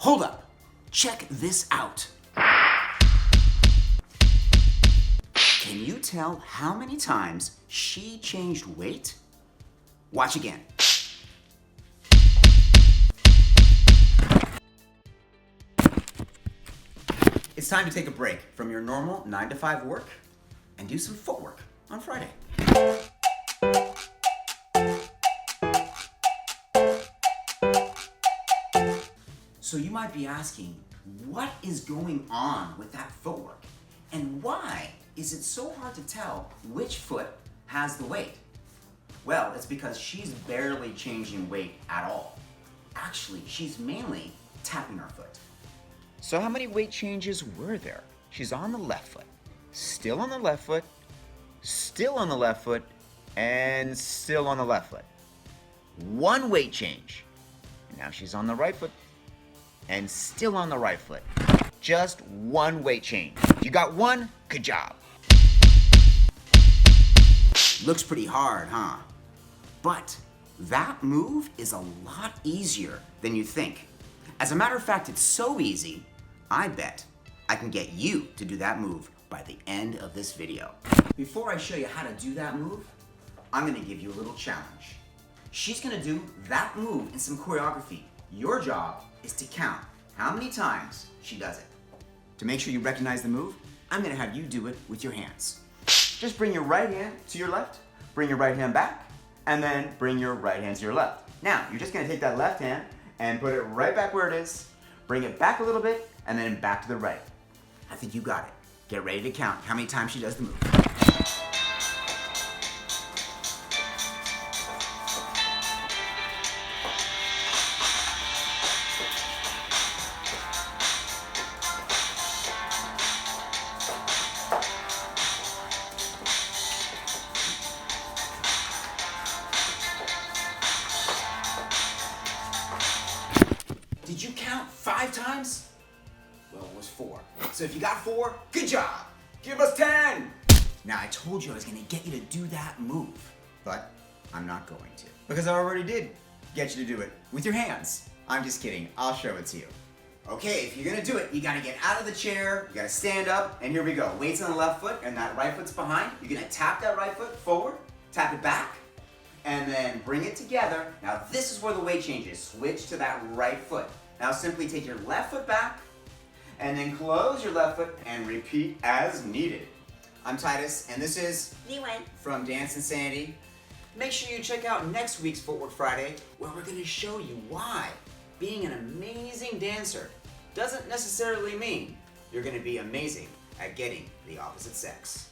Hold up. Check this out. Can you tell how many times she changed weight? Watch again. It's time to take a break from your normal 9-to-5 work and do some footwork on Friday. So you might be asking, what is going on with that footwork? And why is it so hard to tell which foot has the weight? Well, it's because she's barely changing weight at all. Actually, she's mainly tapping her foot. So how many weight changes were there? She's on the left foot, still on the left foot, still on the left foot, and still on the left foot. One weight change. And now she's on the right foot and still on the right foot. Just one weight change. You got one? Good job. Looks pretty hard, huh? But that move is a lot easier than you think. As a matter of fact, it's so easy, I bet I can get you to do that move by the end of this video. Before I show you how to do that move, I'm gonna give you a little challenge. She's gonna do that move in some choreography. Your job is to count how many times she does it. To make sure you recognize the move, I'm gonna have you do it with your hands. Just bring your right hand to your left, bring your right hand back, and then bring your right hand to your left. Now, you're just gonna take that left hand and put it right back where it is, bring it back a little bit, and then back to the right. I think you got it. Get ready to count how many times she does the move. Did you count 5 times? Well, it was 4. So if you got 4, good job. Give us 10. Now, I told you I was gonna get you to do that move, but I'm not going to. Because I already did get you to do it with your hands. I'm just kidding, I'll show it to you. Okay, if you're gonna do it, you gotta get out of the chair, you gotta stand up, and here we go. Weight's on the left foot, and that right foot's behind. You're gonna tap that right foot forward, tap it back, and then bring it together. Now this is where the weight changes. Switch to that right foot. Now simply take your left foot back, and then close your left foot and repeat as needed. I'm Tytus, and this is LiWen from DanceInsanity. Make sure you check out next week's Footwork Friday, where we're gonna show you why being an amazing dancer doesn't necessarily mean you're gonna be amazing at getting the opposite sex.